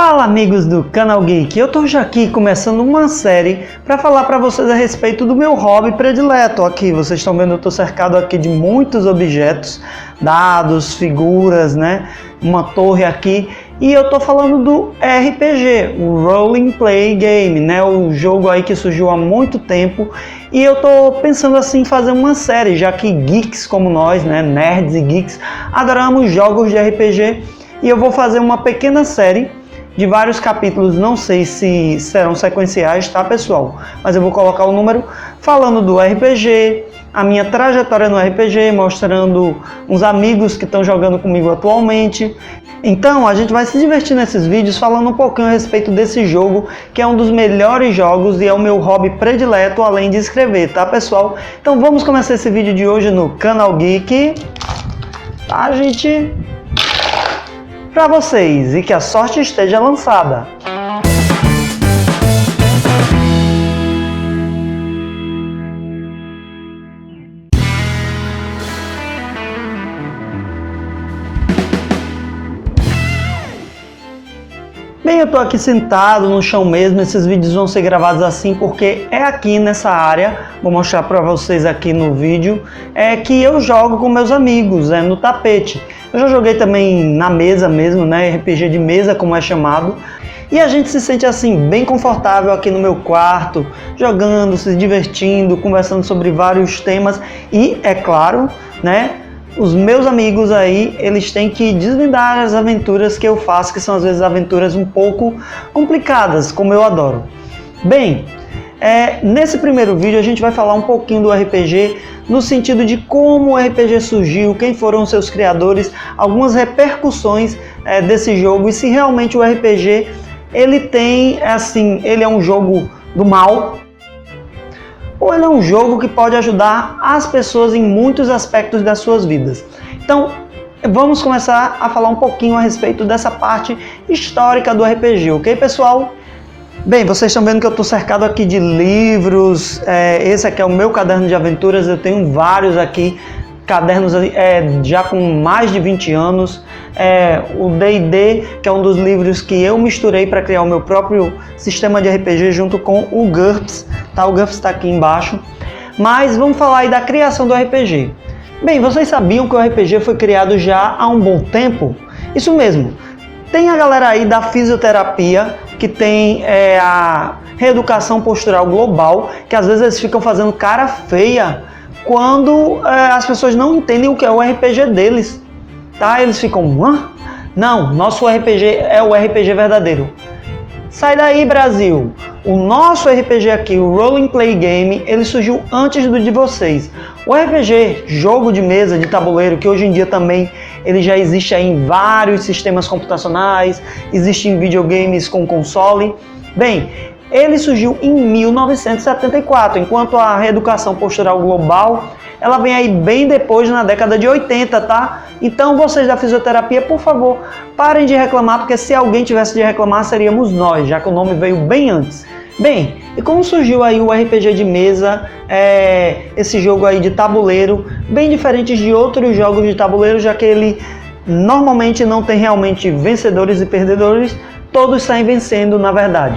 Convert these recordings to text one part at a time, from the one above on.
Fala amigos do Canal Geek, eu tô já aqui começando uma série para falar para vocês a respeito do meu hobby predileto. Aqui vocês estão vendo, eu tô cercado aqui de muitos objetos, dados, figuras, né? Uma torre aqui, e eu tô falando do RPG, o Role Play Game, né? O jogo aí que surgiu há muito tempo, e eu tô pensando assim em fazer uma série, já que geeks como nós, né, nerds e geeks, adoramos jogos de RPG, e eu vou fazer uma pequena série de vários capítulos, não sei se serão sequenciais, tá pessoal? Mas eu vou colocar o número falando do RPG, a minha trajetória no RPG, mostrando uns amigos que estão jogando comigo atualmente. Então a gente vai se divertir nesses vídeos falando um pouquinho a respeito desse jogo, que é um dos melhores jogos e é o meu hobby predileto, além de escrever, tá pessoal? Então vamos começar esse vídeo de hoje no Canal Geek, tá gente? Para vocês, e que a sorte esteja lançada. Bem, eu tô aqui sentado no chão mesmo, esses vídeos vão ser gravados assim porque é aqui nessa área, vou mostrar para vocês aqui no vídeo, que eu jogo com meus amigos, no tapete. Eu já joguei também na mesa mesmo, né, RPG de mesa como é chamado, e a gente se sente assim bem confortável aqui no meu quarto, jogando, se divertindo, conversando sobre vários temas e, é claro, né, os meus amigos aí, eles têm que desvendar as aventuras que eu faço, que são às vezes aventuras um pouco complicadas, como eu adoro. Bem, nesse primeiro vídeo a gente vai falar um pouquinho do RPG, no sentido de como o RPG surgiu, quem foram seus criadores, algumas repercussões desse jogo e se realmente o RPG, ele tem, assim, ele é um jogo do mal, ou ele é um jogo que pode ajudar as pessoas em muitos aspectos das suas vidas. Então, vamos começar a falar um pouquinho a respeito dessa parte histórica do RPG, ok, pessoal? Bem, vocês estão vendo que eu estou cercado aqui de livros, esse aqui é o meu caderno de aventuras, eu tenho vários aqui, cadernos já com mais de 20 anos, o D&D, que é um dos livros que eu misturei para criar o meu próprio sistema de RPG junto com o GURPS, tá? O GURPS está aqui embaixo, mas vamos falar aí da criação do RPG. Bem, vocês sabiam que o RPG foi criado já há um bom tempo? Isso mesmo, tem a galera aí da fisioterapia, que tem a reeducação postural global, que às vezes eles ficam fazendo cara feia quando as pessoas não entendem o que é o RPG deles, tá? Eles ficam, hã? Não, nosso RPG é o RPG verdadeiro. Sai daí, Brasil! O nosso RPG aqui, o Role Play Game, ele surgiu antes do de vocês. O RPG, jogo de mesa, de tabuleiro, que hoje em dia também ele já existe aí em vários sistemas computacionais, existe em videogames com console. Bem, ele surgiu em 1974, enquanto a reeducação postural global, ela vem aí bem depois, na década de 80, tá? Então vocês da fisioterapia, por favor, parem de reclamar, porque se alguém tivesse de reclamar, seríamos nós, já que o nome veio bem antes. Bem, e como surgiu aí o RPG de mesa, esse jogo aí de tabuleiro, bem diferente de outros jogos de tabuleiro, já que ele normalmente não tem realmente vencedores e perdedores, todos saem vencendo na verdade.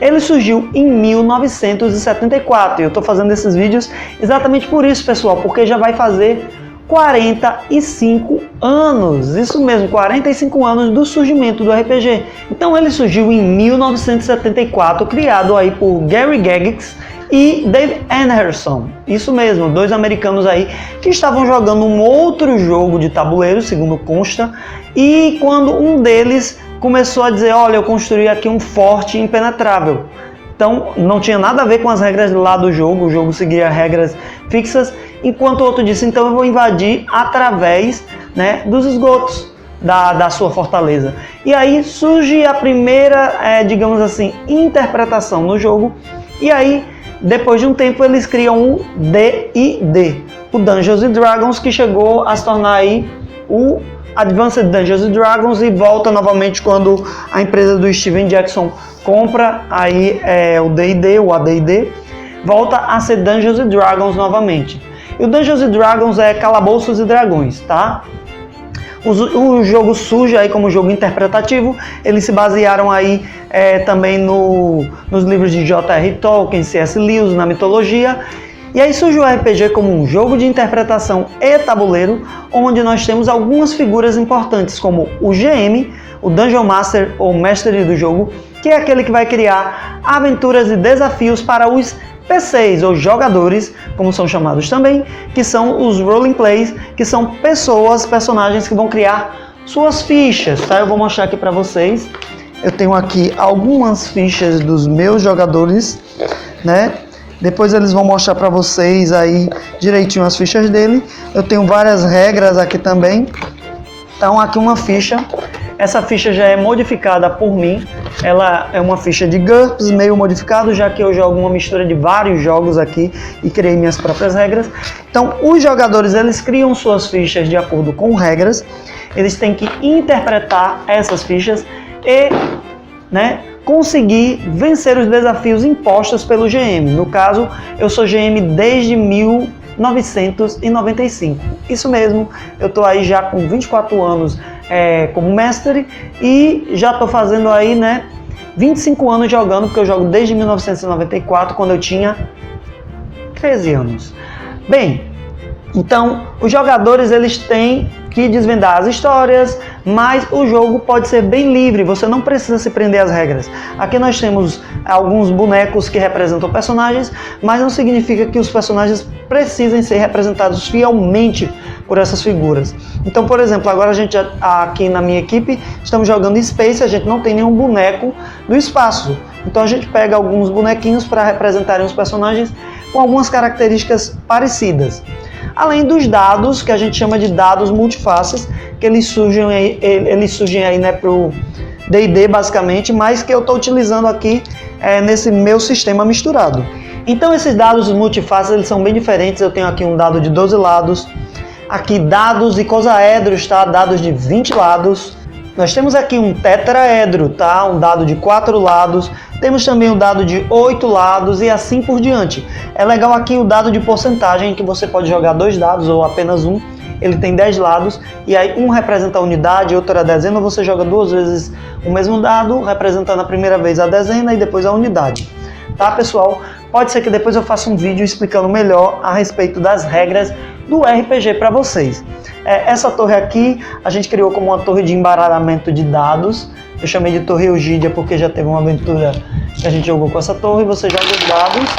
Ele surgiu em 1974 e eu estou fazendo esses vídeos exatamente por isso, pessoal, porque já vai fazer 45 anos, isso mesmo, 45 anos do surgimento do RPG. Então ele surgiu em 1974, criado aí por Gary Gygax e Dave Anderson, isso mesmo, dois americanos aí que estavam jogando um outro jogo de tabuleiro, segundo consta, e quando um deles começou a dizer, olha, eu construí aqui um forte impenetrável. Então não tinha nada a ver com as regras lá do jogo, o jogo seguia regras fixas, enquanto o outro disse, então eu vou invadir através, né, dos esgotos da sua fortaleza. E aí surge a primeira, digamos assim, interpretação no jogo, e aí depois de um tempo eles criam o D&D, o Dungeons & Dragons, que chegou a se tornar aí o Advanced Dungeons & Dragons e volta novamente quando a empresa do Steven Jackson compra aí o D&D, o AD&D, volta a ser Dungeons & Dragons novamente. E o Dungeons & Dragons é Calabouços e Dragões, tá? O jogo surge aí como jogo interpretativo. Eles se basearam aí também nos livros de J.R. Tolkien, C.S. Lewis, na mitologia. E aí surge o RPG como um jogo de interpretação e tabuleiro, onde nós temos algumas figuras importantes, como o GM, o Dungeon Master ou mestre do jogo, que é aquele que vai criar aventuras e desafios para os PCs ou jogadores, como são chamados também, que são os Rolling Plays, que são personagens que vão criar suas fichas, tá? Eu vou mostrar aqui para vocês. Eu tenho aqui algumas fichas dos meus jogadores, né? Depois eles vão mostrar para vocês aí direitinho as fichas dele. Eu tenho várias regras aqui também. Então aqui uma ficha. Essa ficha já é modificada por mim. Ela é uma ficha de GURPS meio modificado, já que eu jogo uma mistura de vários jogos aqui e criei minhas próprias regras. Então os jogadores eles criam suas fichas de acordo com regras. Eles têm que interpretar essas fichas e, né, conseguir vencer os desafios impostos pelo GM. No caso, eu sou GM desde 1995. Isso mesmo, eu estou aí já com 24 anos como mestre e já estou fazendo aí, né, 25 anos jogando, porque eu jogo desde 1994, quando eu tinha 13 anos. Bem, então os jogadores eles têm que desvendar as histórias, mas o jogo pode ser bem livre, você não precisa se prender às regras. Aqui nós temos alguns bonecos que representam personagens, mas não significa que os personagens precisem ser representados fielmente por essas figuras. Então, por exemplo, agora a gente aqui na minha equipe estamos jogando Space, a gente não tem nenhum boneco do espaço. Então a gente pega alguns bonequinhos para representarem os personagens com algumas características parecidas. Além dos dados, que a gente chama de dados multifaces, que eles surgem aí, né, para o D&D basicamente, mas que eu estou utilizando aqui nesse meu sistema misturado. Então esses dados multifaces eles são bem diferentes. Eu tenho aqui um dado de 12 lados, aqui dados icosaedros, tá? Dados de 20 lados. Nós temos aqui um tetraedro, tá? Um dado de 4 lados. Temos também o dado de 8 lados e assim por diante. É legal aqui o dado de porcentagem, que você pode jogar 2 dados ou apenas um. Ele tem 10 lados e aí um representa a unidade, outro a dezena. Você joga 2 vezes o mesmo dado, representando a primeira vez a dezena e depois a unidade. Tá, pessoal? Pode ser que depois eu faça um vídeo explicando melhor a respeito das regras do RPG para vocês. Essa torre aqui a gente criou como uma torre de embaralhamento de dados. Eu chamei de Torre Eugídia porque já teve uma aventura que a gente jogou com essa torre. Você joga os dados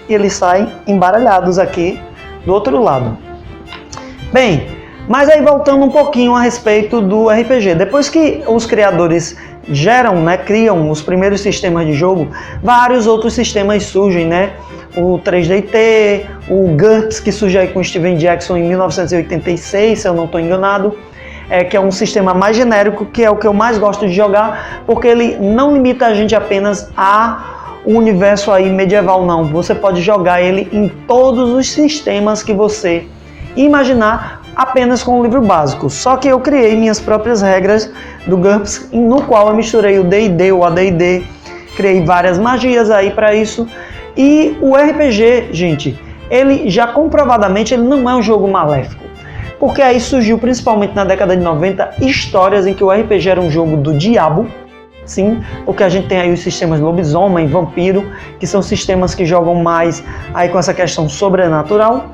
e eles saem embaralhados aqui do outro lado. Bem, mas aí voltando um pouquinho a respeito do RPG. Depois que os criadores criam os primeiros sistemas de jogo, vários outros sistemas surgem, né? O 3DT, o GURPS, que surge aí com Steven Jackson em 1986, se eu não estou enganado. Que é um sistema mais genérico, que é o que eu mais gosto de jogar, porque ele não limita a gente apenas a um universo aí medieval, não. Você pode jogar ele em todos os sistemas que você imaginar, apenas com o livro básico. Só que eu criei minhas próprias regras do GURPS, no qual eu misturei o D&D, o AD&D, criei várias magias aí para isso. E o RPG, gente, ele já comprovadamente ele não é um jogo maléfico. Porque aí surgiu, principalmente na década de 90, histórias em que o RPG era um jogo do diabo. Sim, porque a gente tem aí os sistemas lobisomem, vampiro, que são sistemas que jogam mais aí com essa questão sobrenatural.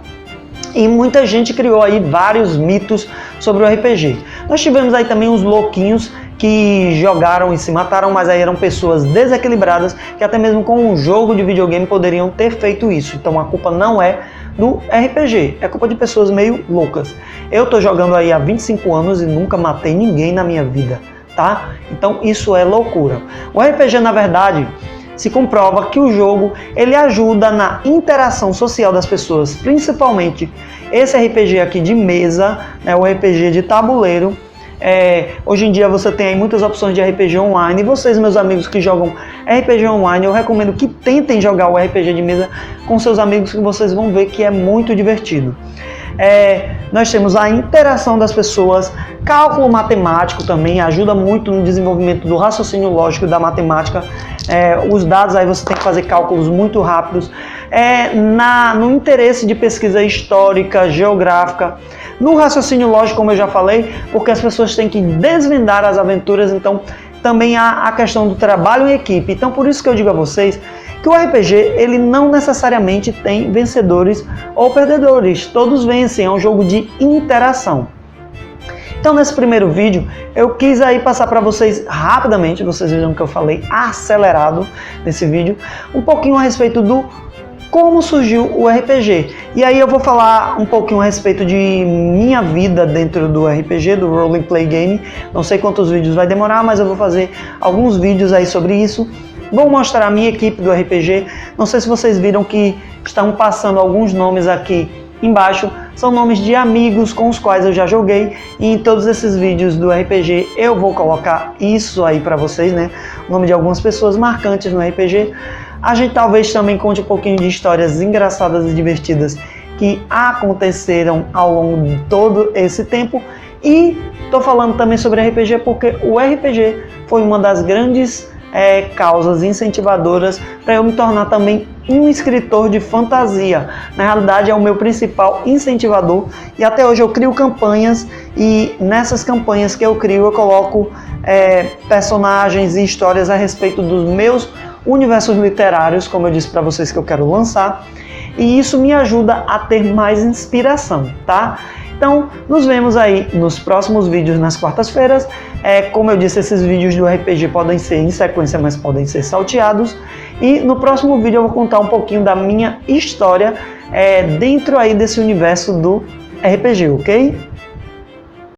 E muita gente criou aí vários mitos sobre o RPG. Nós tivemos aí também uns louquinhos que jogaram e se mataram, mas aí eram pessoas desequilibradas que até mesmo com um jogo de videogame poderiam ter feito isso. Então a culpa não é do RPG, é culpa de pessoas meio loucas. Eu tô jogando aí há 25 anos e nunca matei ninguém na minha vida, tá? Então isso é loucura. O RPG, na verdade, se comprova que o jogo ele ajuda na interação social das pessoas, principalmente esse RPG aqui de mesa, né, o RPG de tabuleiro. Hoje em dia você tem aí muitas opções de RPG online, e vocês, meus amigos que jogam RPG online, eu recomendo que tentem jogar o RPG de mesa com seus amigos, que vocês vão ver que é muito divertido. Nós temos a interação das pessoas, cálculo matemático também ajuda muito no desenvolvimento do raciocínio lógico da matemática. Os dados aí você tem que fazer cálculos muito rápidos. No interesse de pesquisa histórica, geográfica, No raciocínio lógico, como eu já falei, porque as pessoas têm que desvendar as aventuras, então também há a questão do trabalho em equipe. Então por isso que eu digo a vocês que o RPG, ele não necessariamente tem vencedores ou perdedores, todos vencem, é um jogo de interação. Então nesse primeiro vídeo eu quis aí passar para vocês rapidamente, vocês vejam que eu falei acelerado nesse vídeo, um pouquinho a respeito do como surgiu o RPG. E aí eu vou falar um pouquinho a respeito de minha vida dentro do RPG, do Role Play Game. Não sei quantos vídeos vai demorar, mas eu vou fazer alguns vídeos aí sobre isso. Vou mostrar a minha equipe do RPG. Não sei se vocês viram que estão passando alguns nomes aqui embaixo. São nomes de amigos com os quais eu já joguei. E em todos esses vídeos do RPG eu vou colocar isso aí para vocês, né? O nome de algumas pessoas marcantes no RPG. A gente talvez também conte um pouquinho de histórias engraçadas e divertidas que aconteceram ao longo de todo esse tempo. E estou falando também sobre RPG porque o RPG foi uma das grandes causas incentivadoras para eu me tornar também um escritor de fantasia. Na realidade é o meu principal incentivador e até hoje eu crio campanhas e nessas campanhas que eu crio eu coloco personagens e histórias a respeito dos meus universos literários, como eu disse para vocês que eu quero lançar, e isso me ajuda a ter mais inspiração, tá? Então, nos vemos aí nos próximos vídeos nas quartas-feiras. Como eu disse, esses vídeos do RPG podem ser em sequência, mas podem ser salteados. E no próximo vídeo eu vou contar um pouquinho da minha história dentro aí desse universo do RPG, ok?